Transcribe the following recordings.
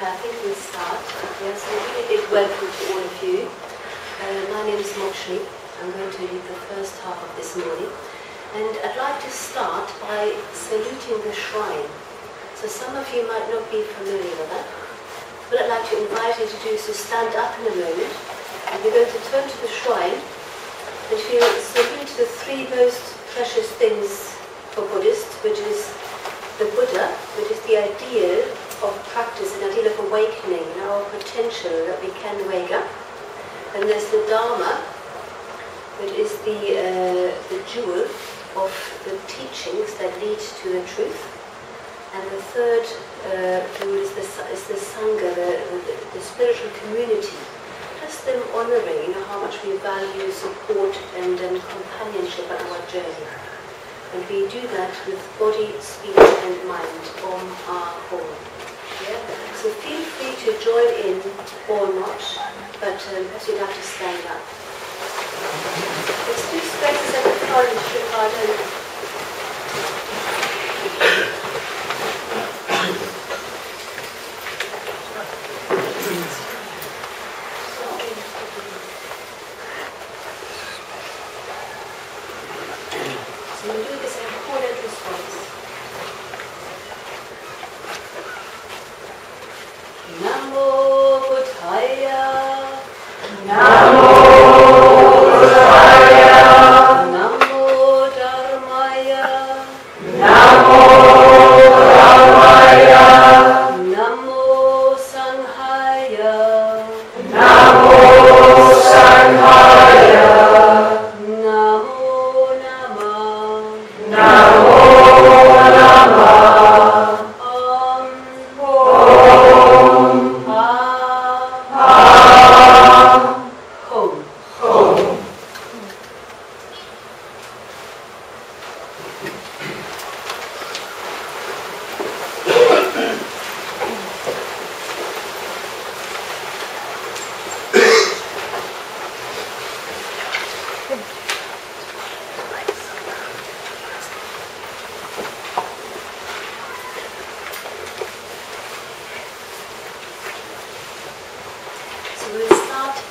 Okay, I think we'll start. Yes, a really big welcome to all of you. My name is Mokshini. I'm going to lead the first half of this morning. And I'd like to start by saluting the shrine. So some of you might not be familiar with that. What I'd like to invite you to do is to stand up in a moment. And we're going to turn to the shrine and we'll salute the three most precious things for Buddhists, which is the Buddha, which is the ideal of practice, an ideal of awakening, our potential that we can wake up. And there's the Dharma, which is the jewel of the teachings that lead to the truth. And the third jewel is the Sangha, the spiritual community. Just them honouring, how much we value support and companionship on our journey. And we do that with body, speech and mind, Om Ahom. Yeah? So feel free to join in or not, but perhaps you'd have to stand up. There's two spaces at the front, Ricardo. So we'll do this in a cornered response. Namo Buddhaya. Namo Buddhaya. Namo Dharmaya. Namo Dharmaya. Namo Sanghaya. Namo Sanghaya. Namo Namah. Namo Namah.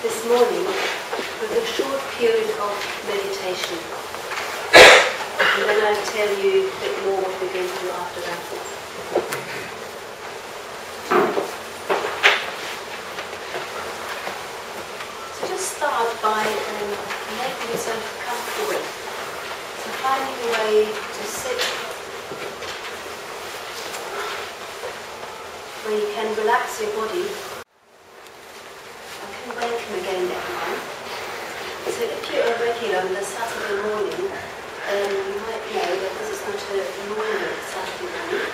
This morning with a short period of meditation, and then I'll tell you a bit more what we're going to do after that. So just start by making yourself comfortable. So finding a way to sit where you can relax your body. Welcome again, everyone. So if you're a regular on the Saturday morning, you might know that this is not a normal Saturday morning.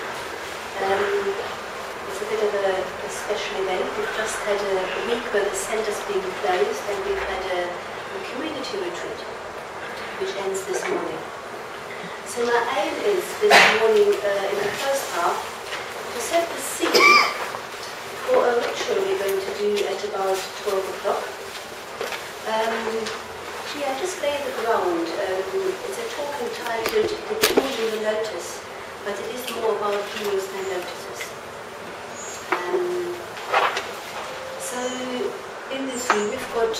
It's a bit of a special event. We've just had a week where the centre's been closed, and we've had a community retreat, which ends this morning. So my aim is this morning, in the first half, to set the scene for a ritual we're going to do at about 12 o'clock. Just lay the ground. It's a talk entitled The Jewels in the Lotus, but it is more about jewels than lotuses. So in this room we've got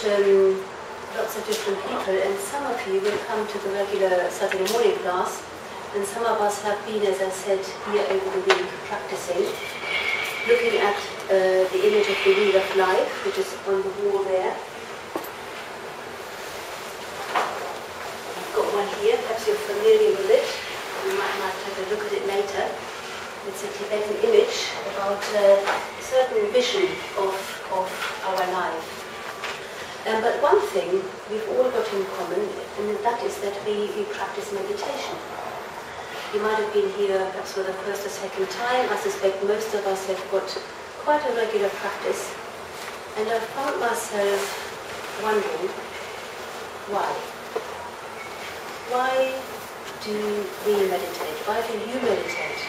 lots of different people, and some of you will come to the regular Saturday morning class, and some of us have been, as I said, here over the week practicing, looking at the image of the Wheel of Life, which is on the wall there. I've got one here, perhaps you're familiar with it. You might have a look at it later. It's a Tibetan image about a certain vision of our life. But one thing we've all got in common, and that is that we practice meditation. You might have been here perhaps for the first or second time. I suspect most of us have got quite a regular practice. And I found myself wondering, why? Why do we meditate? Why do you meditate?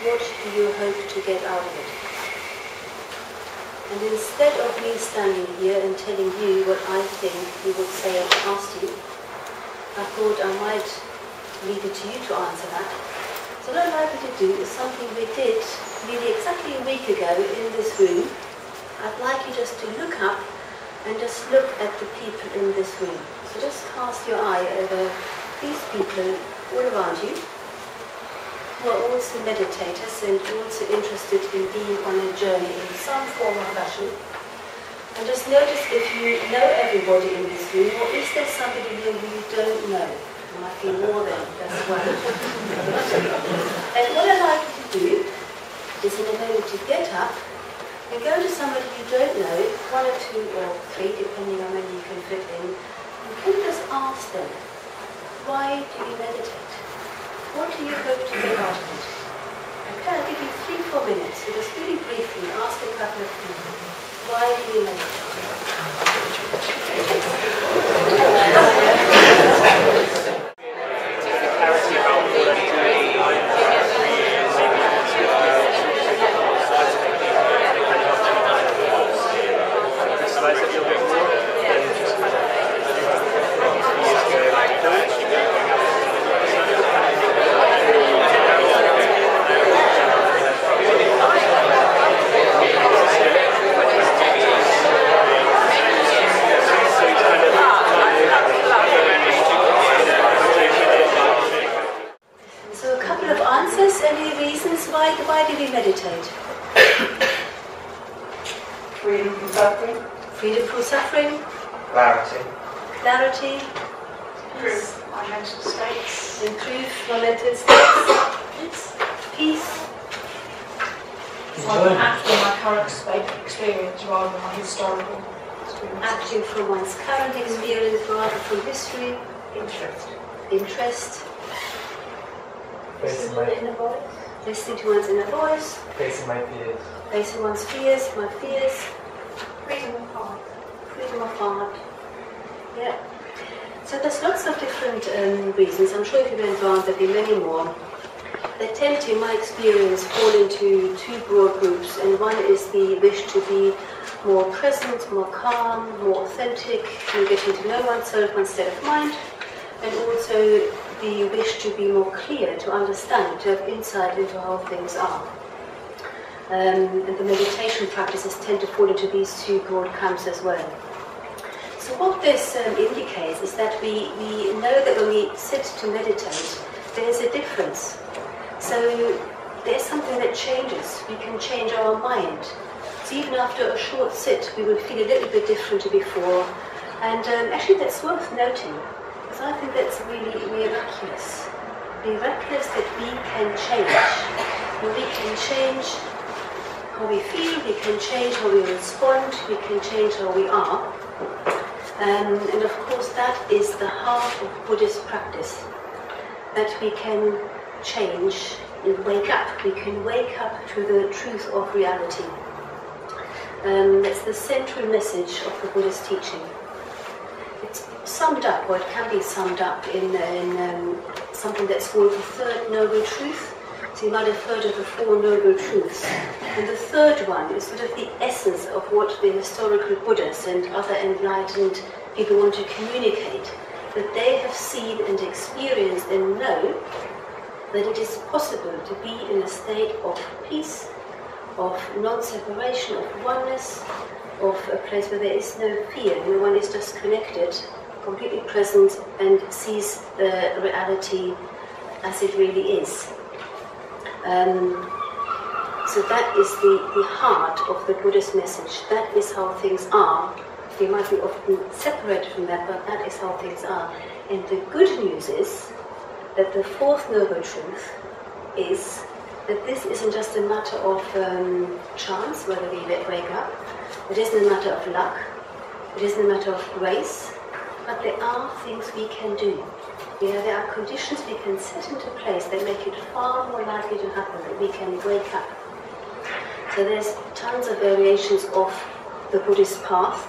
What do you hope to get out of it? And instead of me standing here and telling you what I think you would say if I asked you, I thought I might leave it to you to answer that. So what I'd like you to do is something we did really exactly a week ago in this room. I'd like you just to look up and just look at the people in this room. So just cast your eye over these people all around you, who are also meditators and also interested in being on a journey in some form or fashion. And just notice if you know everybody in this room, or is there somebody here who you don't know? There might be more than that's one. And what I'd like you to do is in a moment to get up and go to somebody you don't know, one or two or three, depending on when you can fit in, and can just ask them, why do you meditate? What do you hope to get out of it? Okay, I'll give you 3-4 minutes, so just really briefly ask a couple of people, why do you meditate? Why do we meditate? Freedom from suffering. Freedom from suffering. Clarity. Clarity. Improve my mental states. Improve my mental states. Peace. So I can act on my current experience rather than my historical experience. Acting from one's current experience rather from history. Interest. Interest. Facing my inner voice. Listening to one's inner voice. Facing my fears. Facing one's fears, my fears. Freedom of heart. Freedom of heart. Yeah. So there's lots of different reasons. I'm sure if you went around there'll be many more. They tend to, in my experience, fall into two broad groups. And one is the wish to be more present, more calm, more authentic, and getting to know oneself, one's state of mind. And also the wish to be more clear, to understand, to have insight into how things are. And the meditation practices tend to fall into these two broad camps as well. So what this indicates is that we know that when we sit to meditate, there's a difference. So there's something that changes. We can change our mind. So even after a short sit, we will feel a little bit different to before. And actually that's worth noting. I think that's really miraculous. Miraculous that we can change. And we can change how we feel, we can change how we respond, we can change how we are. And of course that is the heart of Buddhist practice. That we can change and wake up. We can wake up to the truth of reality. That's the central message of the Buddhist teaching. It's summed up, or it can be summed up in something that's called the Third Noble Truth. So you might have heard of the Four Noble Truths. And the third one is sort of the essence of what the historical Buddhas and other enlightened people want to communicate. That they have seen and experienced and know that it is possible to be in a state of peace, of non-separation, of oneness, of a place where there is no fear, no one is just connected, completely present, and sees the reality as it really is. So that is the heart of the Buddhist message. That is how things are. We might be often separated from that, but that is how things are. And the good news is that the fourth noble truth is that this isn't just a matter of chance, whether we wake up. It isn't a matter of luck, it isn't a matter of grace, but there are things we can do. There are conditions we can set into place that make it far more likely to happen, that we can wake up. So there's tons of variations of the Buddhist path.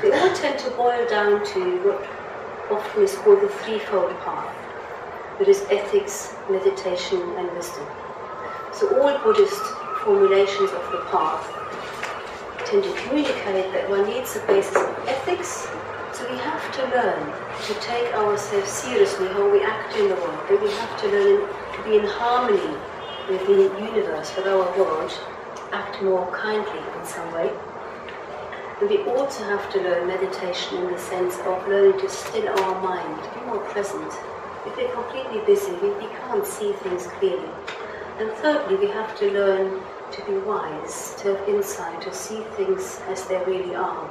They all tend to boil down to what often is called the threefold path. That is ethics, meditation and wisdom. So all Buddhist formulations of the path him to communicate that one needs a basis of ethics. So we have to learn to take ourselves seriously, how we act in the world. That we have to learn to be in harmony with the universe, with our world, act more kindly in some way. And we also have to learn meditation in the sense of learning to still our mind, to be more present. If we're completely busy, we can't see things clearly. And thirdly, we have to learn to be wise, to have insight, to see things as they really are.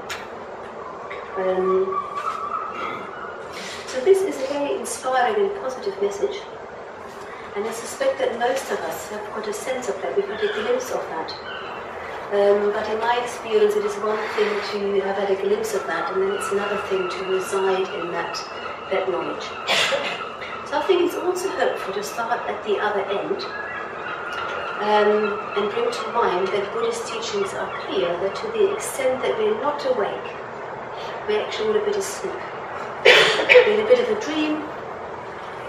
So this is a very inspiring and positive message. And I suspect that most of us have got a sense of that, we've got a glimpse of that. But in my experience, it is one thing to have had a glimpse of that, and then it's another thing to reside in that knowledge. So I think it's also helpful to start at the other end and bring to mind that Buddhist teachings are clear that to the extent that we're not awake, we're actually in a bit of sleep. We're in a bit of a dream.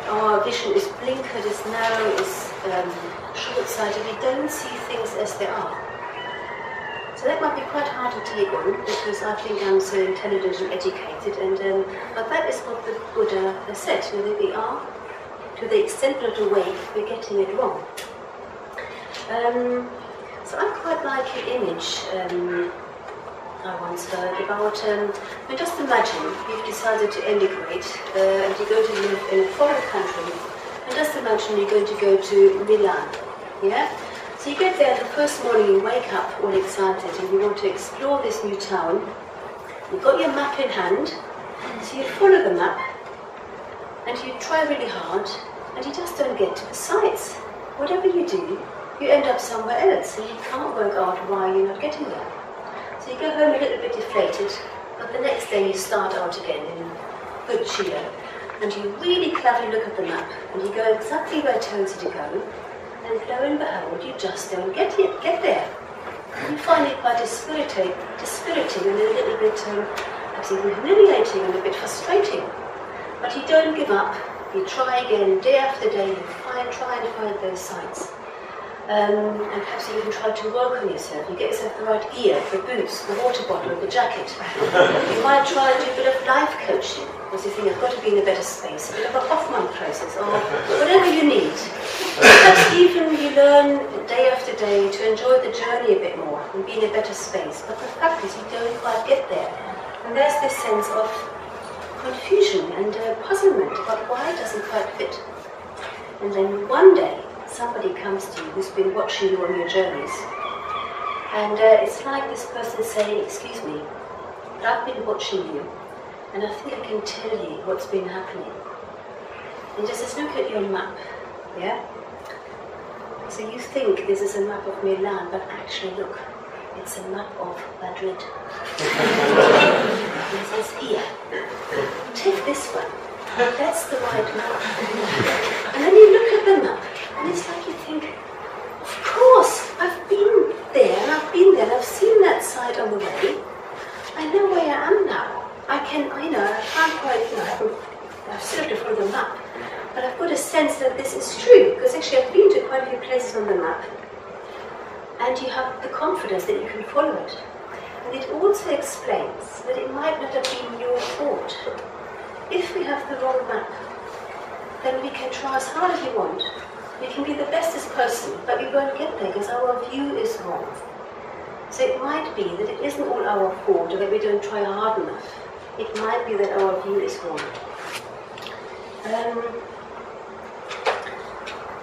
Our vision is blinkered, is narrow, is short-sighted. We don't see things as they are. So that might be quite hard to take on, because I think I'm so intelligent and educated, but that is what the Buddha has said, that we are, to the extent we're not awake, we're getting it wrong. So I quite like an image I once heard about, just imagine you've decided to emigrate and you're going to live in a foreign country, and just imagine you're going to go to Milan, yeah? So you get there the first morning, you wake up all excited and you want to explore this new town. You've got your map in hand, so you follow the map and you try really hard and you just don't get to the sights. Whatever you do, you end up somewhere else and you can't work out why you're not getting there. So you go home a little bit deflated, but the next day you start out again in good cheer and you really cleverly look at the map and you go exactly where it tells you to go. And lo and behold, you just don't get there. You find it quite dispiriting and a little bit, perhaps even humiliating and a bit frustrating. But you don't give up. You try again, day after day. You try and find those sights. And perhaps you even try to work on yourself. You get yourself the right gear, the boots, the water bottle, the jacket. You might try and do a bit of life coaching, because you think I've got to be in a better space, a bit of a Hoffman process, or whatever you need. Perhaps even you learn day after day to enjoy the journey a bit more and be in a better space. But the fact is you don't quite get there. And there's this sense of confusion and puzzlement about why it doesn't quite fit. And then one day, somebody comes to you who's been watching you on your journeys. And it's like this person saying, excuse me, but I've been watching you, and I think I can tell you what's been happening. And just let's look at your map, yeah? So you think this is a map of Milan, but actually look, it's a map of Madrid. And it says here, take this one, that's the right map. And then you look at the map, and it's like you think, of course, I've been there, and I've seen that side on the way. I know where I am now. I can't quite, I've still to follow the map. But I've got a sense that this is true, because actually I've been to quite a few places on the map. And you have the confidence that you can follow it. And it also explains that it might not have been your fault. If we have the wrong map, then we can try as hard as we want. We can be the bestest person, but we won't get there because our view is wrong. So it might be that it isn't all our fault or that we don't try hard enough. It might be that our view is wrong.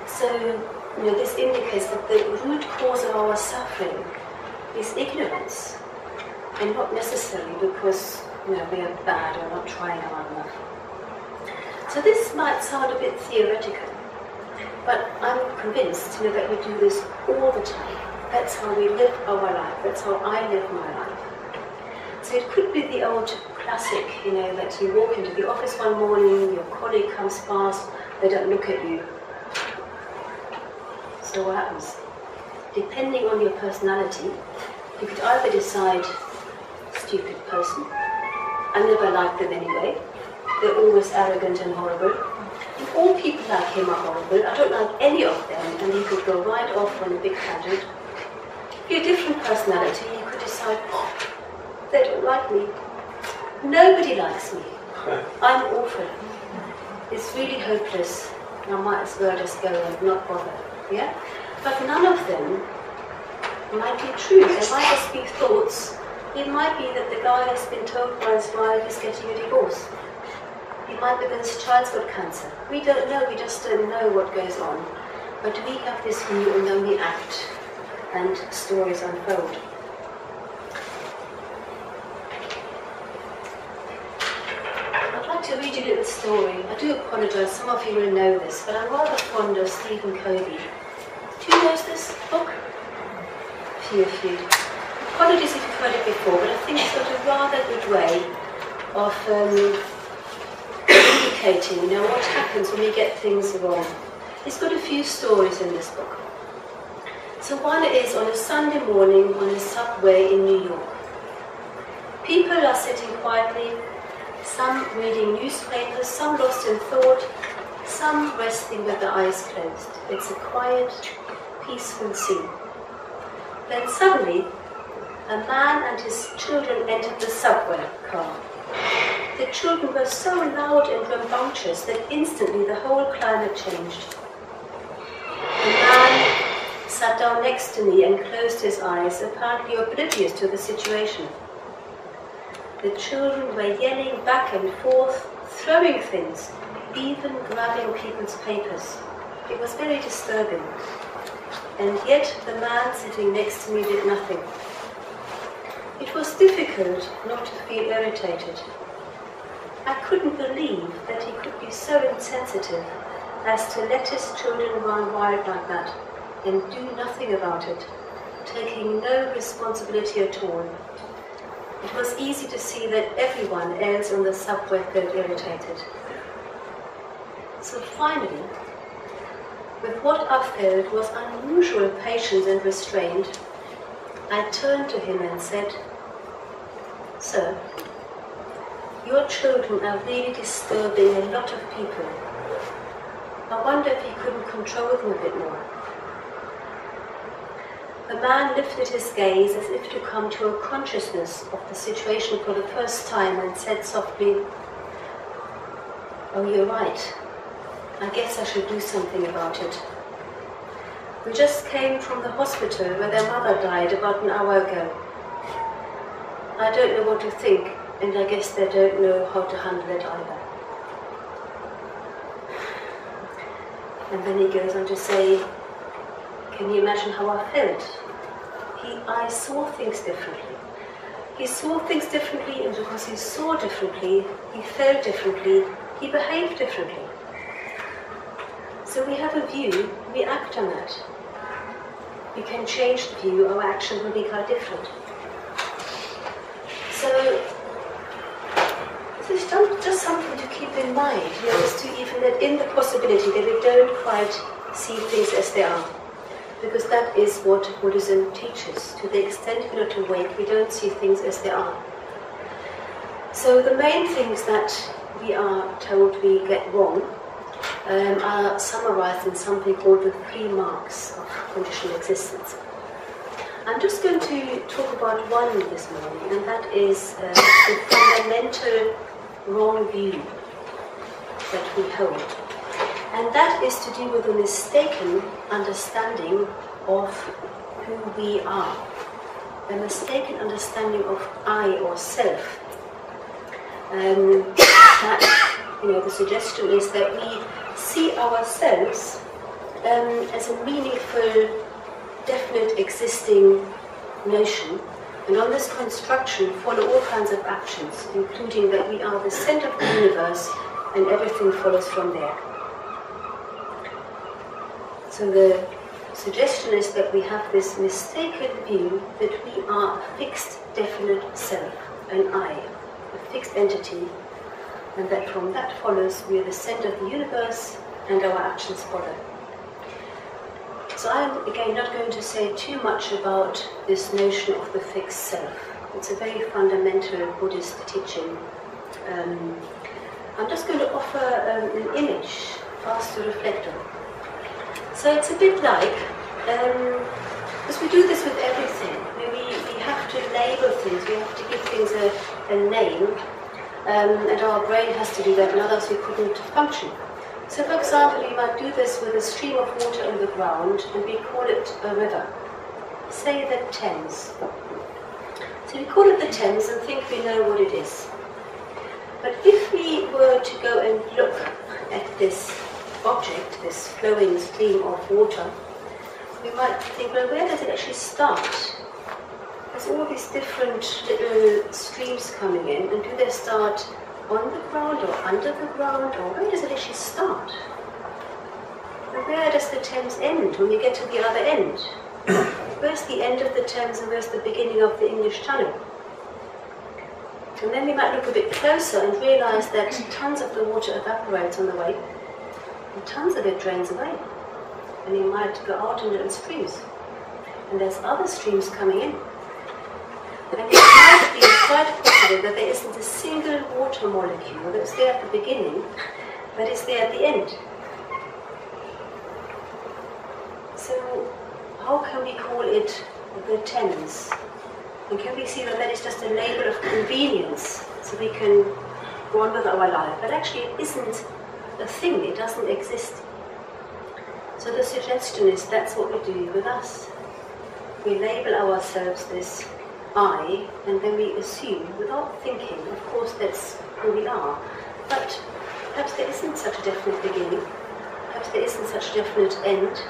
So this indicates that the root cause of our suffering is ignorance, and not necessarily because we are bad or not trying hard enough. So this might sound a bit theoretical, but I'm convinced that we do this all the time. That's how we live our life. That's how I live my life. So it could be the old classic, that you walk into the office one morning, your colleague comes past, they don't look at you. So what happens? Depending on your personality, you could either decide, stupid person, I never liked them anyway, they're always arrogant and horrible. And all people like him are horrible, I don't like any of them, and you could go right off on a big tangent. If you're a different personality, you could decide, inside, oh, they don't like me. Nobody likes me. I'm awful. It's really hopeless. I might as well just go and not bother. Yeah? But none of them might be true. They might just be thoughts. It might be that the guy has been told by his wife he's getting a divorce. It might be that his child's got cancer. We don't know, we just don't know what goes on. But we have this view and then we act and stories unfold. I'd like to read you a little story. I do apologise, some of you will know this, but I'm rather fond of Stephen Covey. Do you know this book? A few of you. Apologies if you've heard it before, but I think it's got a rather good way of indicating, what happens when we get things wrong. It's got a few stories in this book. So one is on a Sunday morning on a subway in New York. People are sitting quietly, some reading newspapers, some lost in thought, some resting with their eyes closed. It's a quiet, peaceful scene. Then suddenly, a man and his children entered the subway car. The children were so loud and rambunctious that instantly the whole climate changed. The man sat down next to me and closed his eyes, apparently oblivious to the situation. The children were yelling back and forth, throwing things, even grabbing people's papers. It was very disturbing. And yet the man sitting next to me did nothing. It was difficult not to feel irritated. I couldn't believe that he could be so insensitive as to let his children run wild like that and do nothing about it, taking no responsibility at all. It was easy to see that everyone else on the subway felt irritated. So finally, with what I felt was unusual patience and restraint, I turned to him and said, "Sir, your children are really disturbing a lot of people. I wonder if you couldn't control them a bit more." The man lifted his gaze as if to come to a consciousness of the situation for the first time and said softly, "Oh, you're right. I guess I should do something about it. We just came from the hospital where their mother died about an hour ago. I don't know what to think, and I guess they don't know how to handle it either." And then he goes on to say, "Can you imagine how I felt? I saw things differently. He saw things differently, and because he saw differently, he felt differently, he behaved differently. So we have a view, we act on that. We can change the view, our action will be quite different." So this is just something to keep in mind, just to even let in the possibility that we don't quite see things as they are. Because that is what Buddhism teaches. To the extent we're not awake, we don't see things as they are. So the main things that we are told we get wrong are summarized in something called the 3 marks of conditioned existence. I'm just going to talk about one this morning, and that is the fundamental wrong view that we hold. And that is to do with a mistaken understanding of who we are. A mistaken understanding of I or self. The suggestion is that we see ourselves as a meaningful, definite existing notion, and on this construction follow all kinds of actions, including that we are the center of the universe and everything follows from there. So the suggestion is that we have this mistaken view that we are a fixed, definite self, an I, a fixed entity, and that from that follows we are the center of the universe and our actions follow. So I'm again not going to say too much about this notion of the fixed self. It's a very fundamental Buddhist teaching. I'm just going to offer an image for us to reflect on. So it's a bit like Because we do this with everything. We have to label things, we have to give things a name, and our brain has to do that, and otherwise we couldn't function. So for example, we might do this with a stream of water in the ground, and we call it a river. Say the Thames. So we call it the Thames and think we know what it is. But if we were to go and look at this object, this flowing stream of water, we might think, well, where does it actually start? There's all these different little streams coming in, and do they start on the ground or under the ground, or where does it actually start? And where does the Thames end when you get to the other end? Where's the end of the Thames and where's the beginning of the English Channel? And then we might look a bit closer and realise that tons of the water evaporates on the way, and tons of it drains away. And you might go out in little streams. And there's other streams coming in. And it might be quite possible that there isn't a single water molecule that's there at the beginning, but it's there at the end. So how can we call it the Thames? And can we see that that is just a label of convenience, so we can go on with our life? But actually it isn't a thing, it doesn't exist. So the suggestion is that's what we do with us. We label ourselves this I, and then we assume, without thinking, of course that's who we are. But perhaps there isn't such a definite beginning, perhaps there isn't such a definite end.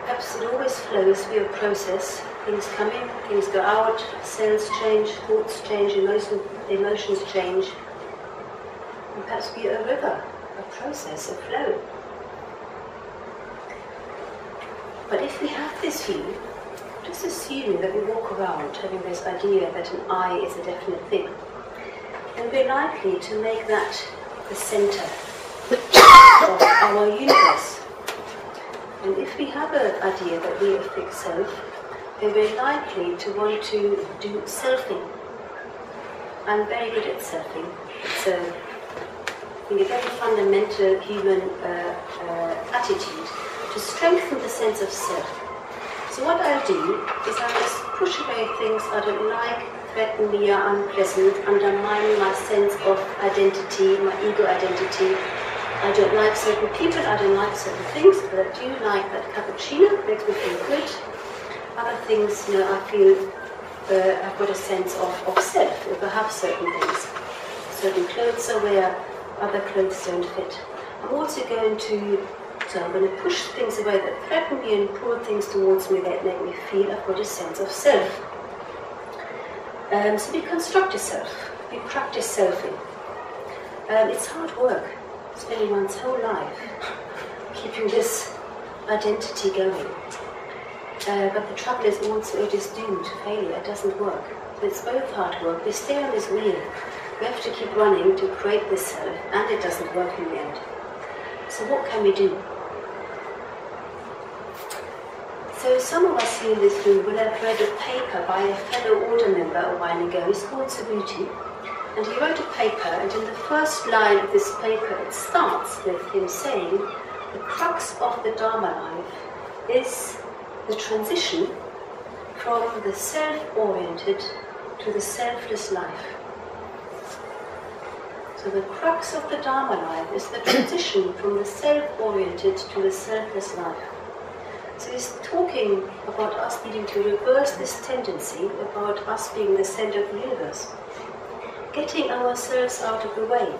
Perhaps it always flows through a process. Things come in, things go out, cells change, thoughts change, emotions change. And perhaps be a river, a process, a flow. But if we have this view, just assuming that we walk around having this idea that an I is a definite thing, then we're likely to make that the centre of our universe. And if we have an idea that we are a fixed self, then we're likely to want to do selfing. I'm very good at selfing. It's I think a very fundamental human attitude to strengthen the sense of self. So what I'll do is I'll just push away things I don't like, threaten me, are unpleasant, undermining my sense of identity, my ego identity. I don't like certain people, I don't like certain things, but I do like that cappuccino, makes me feel good. Other things, I feel I've got a sense of self, if I have certain things. Certain clothes I wear, other clothes don't fit. I'm also going to push things away that threaten me and pull things towards me that make me feel I've got a sense of self. So we construct yourself, we practice selfing. It's hard work, spending one's whole life keeping this identity going. But the trouble is also it is doomed to failure, it doesn't work. So it's both hard work, we stay on this wheel. We have to keep running to create this self, and it doesn't work in the end. So what can we do? So some of us here in this room will have read a paper by a fellow order member a while ago. He's called Subhuti, and he wrote a paper, and in the first line of this paper it starts with him saying the crux of the Dharma life is the transition from the self-oriented to the selfless life. So the crux of the Dharma life is the transition from the self-oriented to the selfless life. So he's talking about us needing to reverse this tendency, about us being the center of the universe. Getting ourselves out of the way,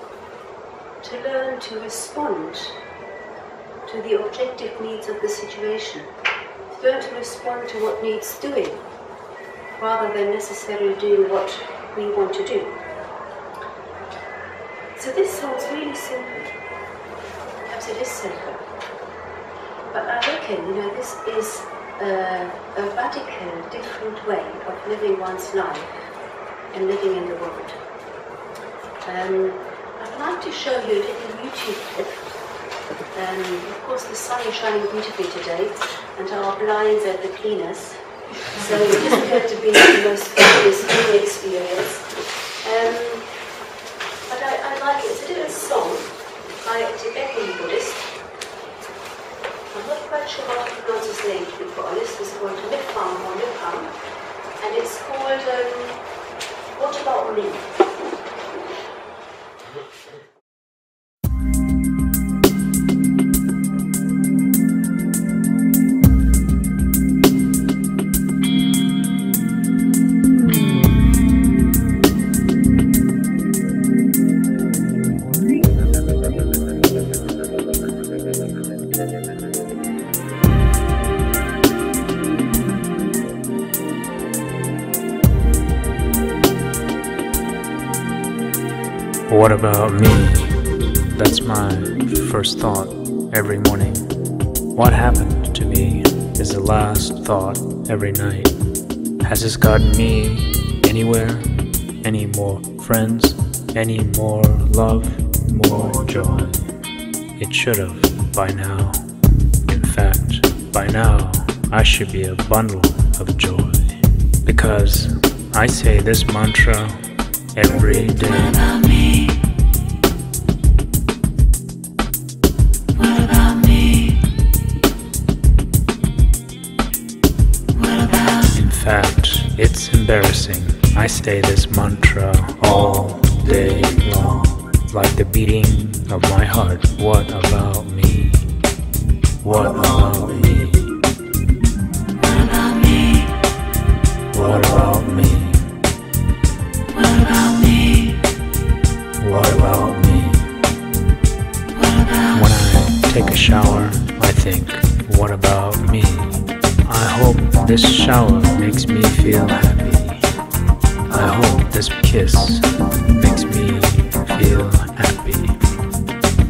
to learn to respond to the objective needs of the situation, to learn to respond to what needs doing, rather than necessarily doing what we want to do. So this sounds really simple. Perhaps it is simple. But I reckon, this is a radical, different way of living one's life and living in the world. I'd like to show you a little YouTube clip. Of course, the sun is shining beautifully today, and our blinds are the cleanest. So it isn't going to be the most fabulous viewing experience. But I like it. It's a little song by a Tibetan Buddhist. I'm not quite sure how to pronounce his name, to be quite honest. It's called Mipham or Mipham, and it's called What About Me? What about me? That's my first thought every morning. What happened to me is the last thought every night. Has this gotten me anywhere? Any more friends? Any more love? More joy? It should have by now. In fact, by now I should be a bundle of joy. Because I say this mantra every day. What about me? What about me? What about? In fact, it's embarrassing. I say this mantra all day long, like the beating of my heart. What about me? What about me? What about me? What about me? What about me? What about me? What about? When I take a shower, I think, what about me? I hope this shower makes me feel happy. I hope this kiss makes me feel happy.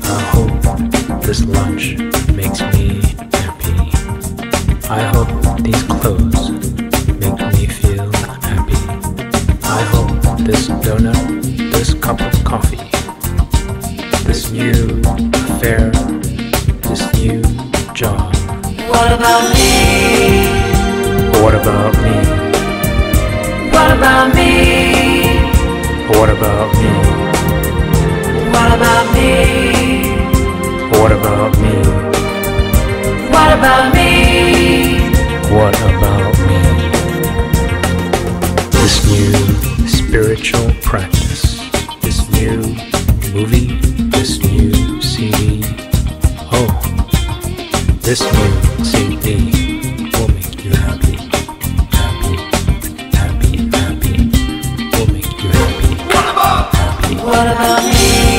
I hope this lunch makes me happy. I hope these clothes make me feel happy. I hope this donut, this cup of coffee, this new affair, this new job. What about me? What about me? What about me? What about me? What about me? What about me? What about me? What about me? This new spiritual practice, this new movie, this new CD. Oh, this new CD will make you happy, happy, happy, happy. Will make you happy, happy. What about me?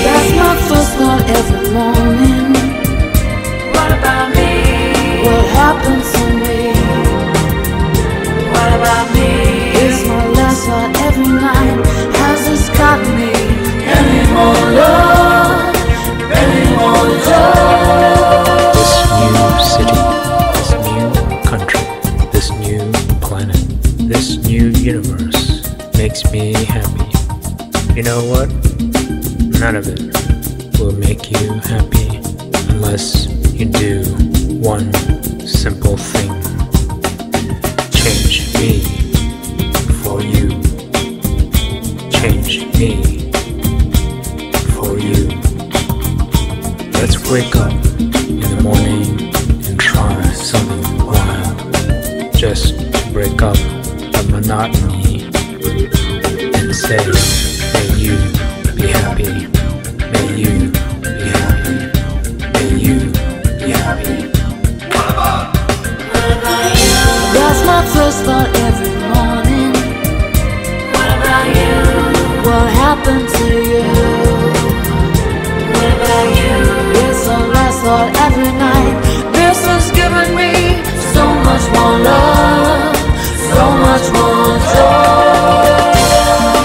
That's my first thought every morning. What about me? What happened to me? What about me? It's my last thought every night. Has this got me any more love? Any more joy? This new city, this new country, this new planet, this new universe makes me happy. You know what? None of it will make you happy unless you do one simple thing. Change me for you. Change me for you. Let's wake up in the morning and try something wild, just to break up the monotony and say, may you be happy, may you be happy, may you be happy. What about you? That's my first thought every morning. What about you? What happened to you? What about you? It's the last thought every night. This has given me so much more love, so much more joy.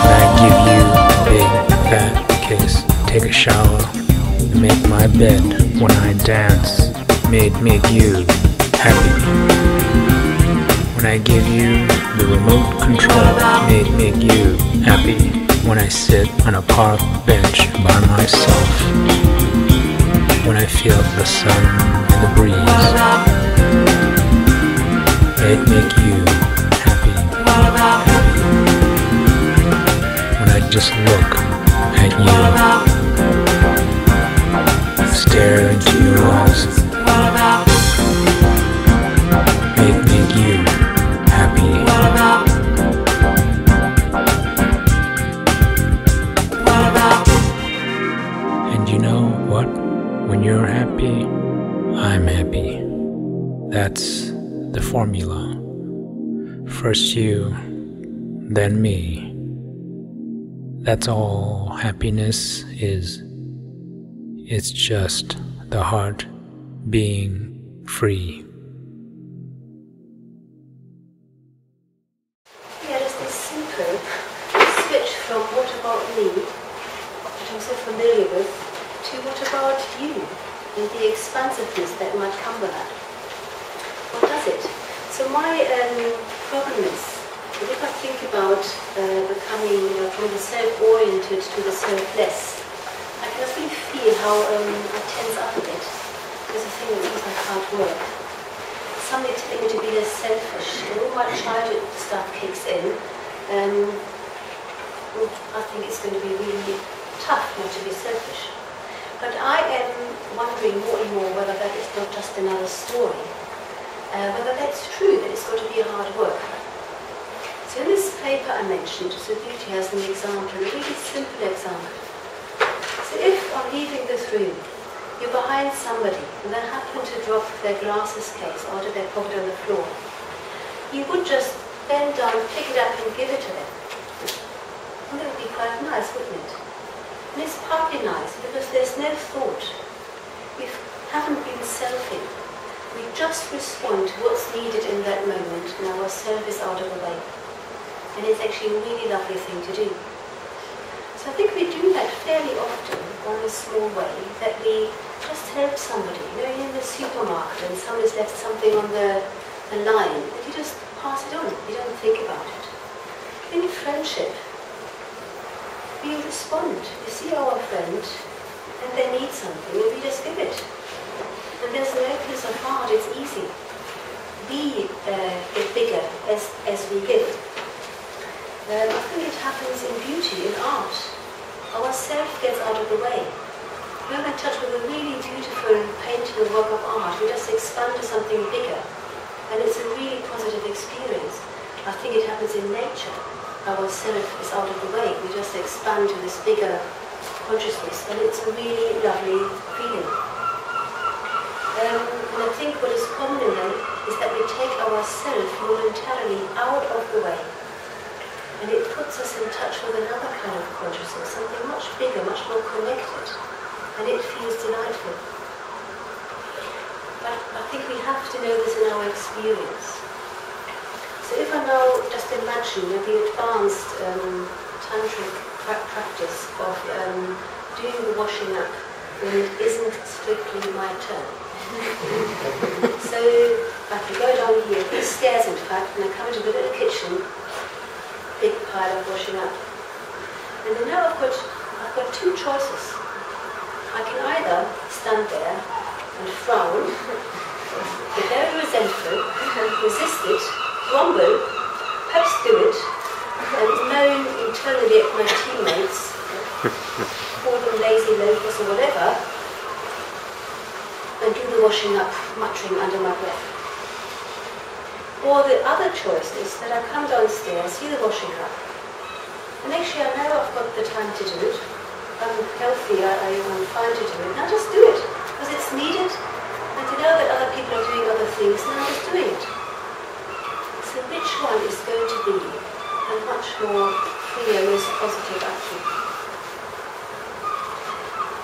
When I give you a big fat kiss, take a shower, and make my bed. When I dance, make you happy. When I give you the remote control, make you happy. When I sit on a park bench by myself, when I feel the sun and the breeze, make you happy, happy. When I just look at you, stare into your eyes, But when you're happy, I'm happy. That's the formula. First you, then me. That's all happiness is. It's just the heart being free. Yeah, just this simple switch from what about me, which I'm so familiar with, to what about you, and the expansiveness that might come with that. What does it? So my problem is, that if I think about becoming from the self-oriented to the selfless, I can just really feel how I tense up a bit. There's a thing that feels like hard work. Somebody telling me to be less selfish, and all my childhood stuff kicks in. I think it's going to be really tough not to be selfish. But I am wondering more and more whether that is not just another story. Whether that's true, that it's got to be hard work. So in this paper I mentioned, so beauty as an example, a really simple example. So if on leaving this room, you're behind somebody and they happen to drop their glasses case out of their pocket on the floor, you would just bend down, pick it up and give it to them. And that would be quite nice, wouldn't it? And it's partly nice because there's no thought. We haven't been selfing. We just respond to what's needed in that moment and our self is out of the way. And it's actually a really lovely thing to do. So I think we do that fairly often in a small way, that we just help somebody. You know, you're in the supermarket and somebody's left something on the line, and you just pass it on. You don't think about it. In friendship, we respond. We see our friend and they need something and we just give it. And there's no piece of heart, it's easy. We get bigger as we give. I think it happens in beauty, in art. Our self gets out of the way. When we're in touch with a really beautiful painting or work of art, we just expand to something bigger. And it's a really positive experience. I think it happens in nature. Our self is out of the way. We just expand to this bigger consciousness. And it's a really lovely feeling. And I think what is common in them is that we take ourself voluntarily out of the way. And it puts us in touch with another kind of consciousness, something much bigger, much more connected. And it feels delightful. But I think we have to know this in our experience. So if I now just imagine the advanced tantric practice of doing the washing up when it isn't strictly my turn. So I can go down here, these stairs in fact, and I come into the little kitchen, big pile of washing up. And then now I've got two choices. I can either stand there and frown, be very resentful, resist it, grumble, perhaps do it, and moan internally at my teammates, call them lazy loafers or whatever, and do the washing up, muttering under my breath. Or the other choice is that I come downstairs, see the washing up, and actually I know I've got the time to do it. I'm healthy, I'm fine to do it. Now just do it, because it's needed, and to know that other people are doing other things, and I'm just doing it. So which one is going to be a much more freer, most positive action?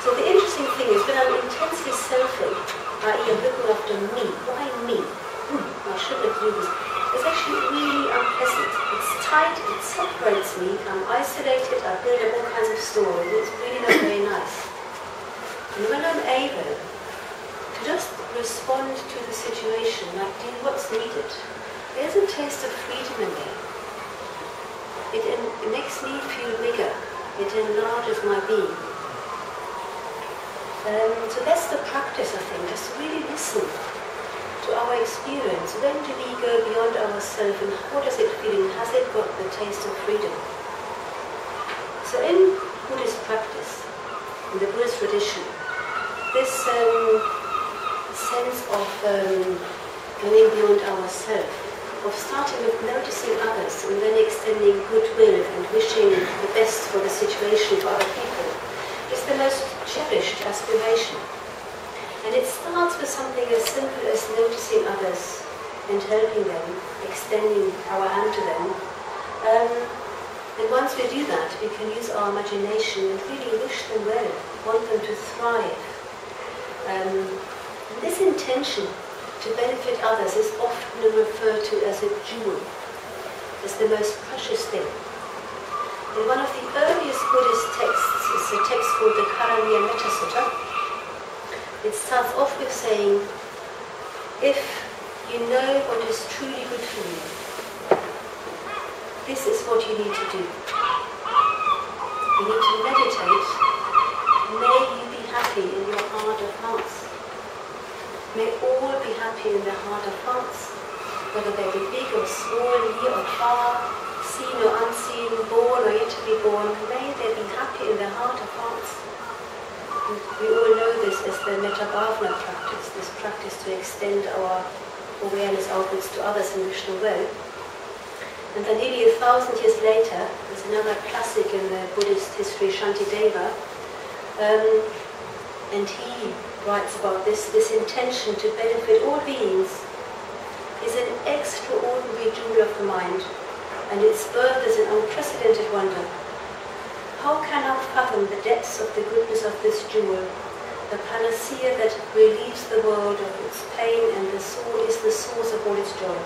So the interesting thing is, when I'm intensely selfing, i.e. I'm looking after me, why me? I shouldn't have to do this. It's actually really unpleasant. It's tight, it separates me, I'm isolated, I build up all kinds of stories, it's really not very nice. And when I'm able to just respond to the situation, like do what's needed, there's a taste of freedom in there. It makes me feel bigger, it enlarges my being. So that's the practice, I think, just really listen to our experience. When do we go beyond ourselves and what does it feel and has it got the taste of freedom? So in Buddhist practice, in the Buddhist tradition, this sense of going beyond ourselves, of starting with noticing others and then extending goodwill and wishing the best for the situation for other people, is the most cherished aspiration. And it starts with something as simple as noticing others and helping them, extending our hand to them. And once we do that, we can use our imagination and really wish them well, want them to thrive. And this intention to benefit others is often referred to as a jewel, as the most precious thing. In one of the earliest Buddhist texts, it's a text called the Karaniya Metta Sutta. It starts off with saying, if you know what is truly good for you, this is what you need to do. You need to meditate. May you be happy in your heart of hearts. May all be happy in their heart of hearts, whether they be big or small, near or far, seen or unseen, born or yet to be born. May they be happy in their heart of hearts. We all know this as the Metta Bhavana practice, this practice to extend our awareness outwards to others and wish them well. And then nearly 1,000 years later, there's another classic in the Buddhist history, Shantideva, and he writes about this intention to benefit all beings is an extraordinary jewel of the mind, and its birth is an unprecedented wonder. How can I fathom the depths of the goodness of this jewel, the panacea that relieves the world of its pain and the soul is the source of all its joy?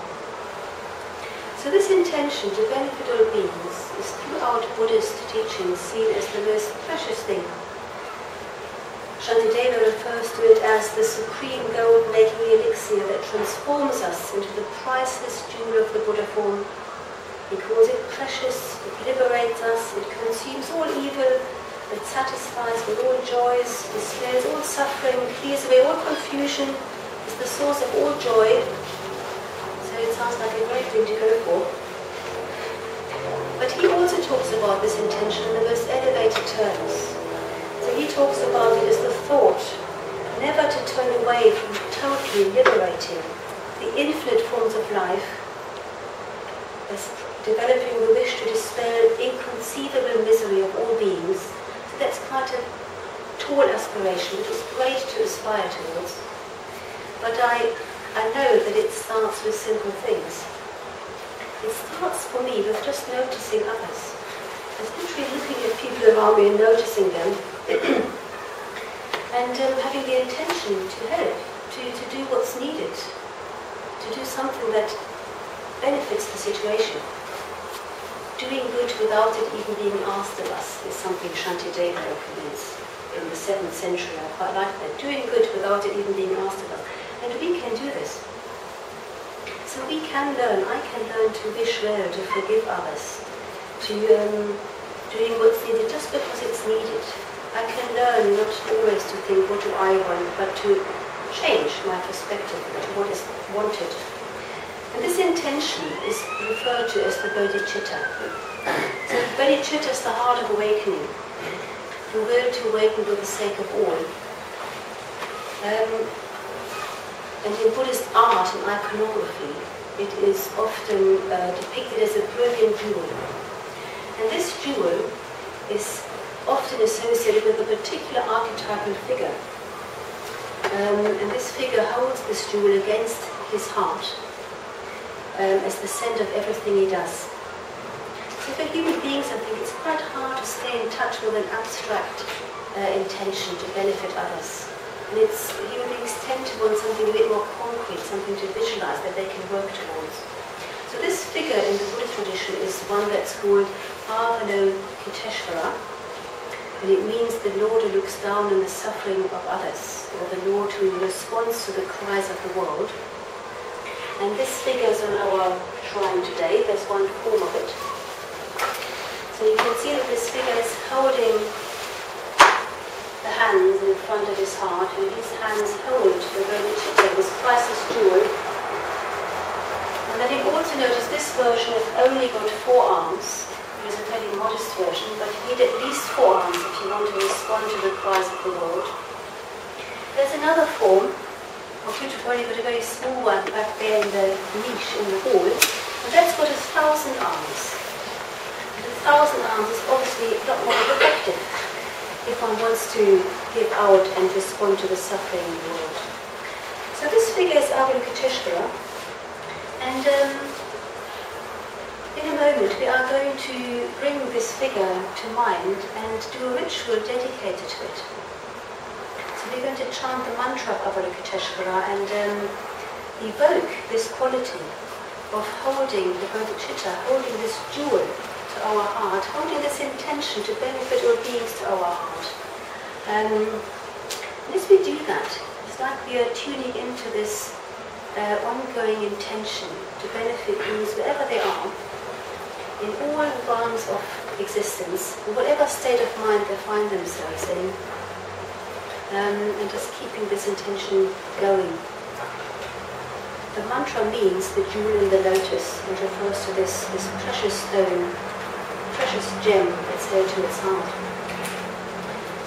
So this intention to benefit all beings is throughout Buddhist teachings seen as the most precious thing. Shantideva refers to it as the supreme gold-making elixir that transforms us into the priceless jewel of the Buddha form. He calls it precious, it liberates us, it consumes all evil, it satisfies with all joys, dispels all suffering, clears away all confusion, is the source of all joy. So it sounds like a great thing to go for. But he also talks about this intention in the most elevated terms. So he talks about it as the thought, never to turn away from totally liberating the infinite forms of life, as developing the wish to dispel inconceivable misery of all beings. So that's quite a tall aspiration, which is great to aspire towards. But I know that it starts with simple things. It starts for me with just noticing others. It's literally looking at people around me and noticing them and having the intention to help, to do what's needed, to do something that benefits the situation. Doing good without it even being asked of us is something Shantideva recommends in the 7th century. I quite like that. Doing good without it even being asked of us. And we can do this. So we can learn, I can learn to wish well, to forgive others, to doing what's needed just because it's needed. I can learn not always to think what do I want, but to change my perspective to what is wanted. And this intention is referred to as the bodhicitta. So bodhicitta is the heart of awakening, the will to awaken for the sake of all. And in Buddhist art and iconography, it is often depicted as a brilliant jewel. And this jewel is often associated with a particular archetypal figure. And this figure holds this jewel against his heart, as the center of everything he does. So for human beings, I think it's quite hard to stay in touch with an abstract intention to benefit others. And human beings tend to want something a bit more concrete, something to visualize that they can work towards. So this figure in the Buddhist tradition is one that's called Avalokiteshvara, and it means the Lord who looks down on the suffering of others, or the Lord who responds to the cries of the world. And this figure is on our shrine today. There's one form of it. So you can see that this figure is holding the hands in front of his heart, and his hands hold the bodhicitta, this priceless jewel. And then you also notice this version has only got 4 arms. It is a fairly modest version, but you need at least 4 arms if you want to respond to the cries of the world. There's another form, of which we've only got a very small one back there in the niche in the hall, and that's got 1,000 arms. And 1,000 arms is obviously a lot more effective. if one wants to give out and respond to the suffering in the world. So this figure is Avalokiteshvara, and in a moment we are going to bring this figure to mind and do a ritual dedicated to it. So we're going to chant the mantra of Avalokiteshvara and evoke this quality of holding the bodhicitta, holding this jewel to our heart, holding this intention to benefit all beings to our heart. And as we do that, it's like we are tuning into this ongoing intention to benefit beings wherever they are, in all realms of existence, in whatever state of mind they find themselves in, and just keeping this intention going. The mantra means the jewel in the lotus, and refers to this precious stone, precious gem that's held to its heart.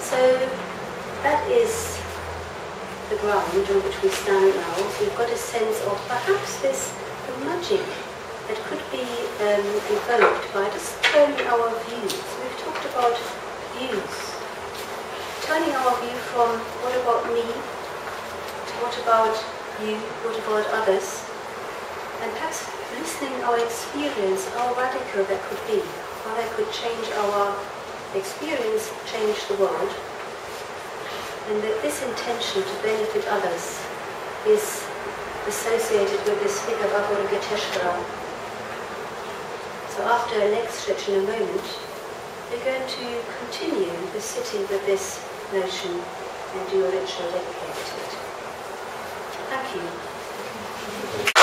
So that is the ground on which we stand now. So we've got a sense of perhaps this magic that could be evoked by just turning our views. We've talked about views. Turning our view from what about me to what about you, what about others, and perhaps listening our experience, how radical that could be, how that could change our experience, change the world, and that this intention to benefit others is associated with this figure of Avalokiteshvara. So after a leg stretch in a moment, we're going to continue the sitting with this notion and do a ritual dedicated to it. Thank you.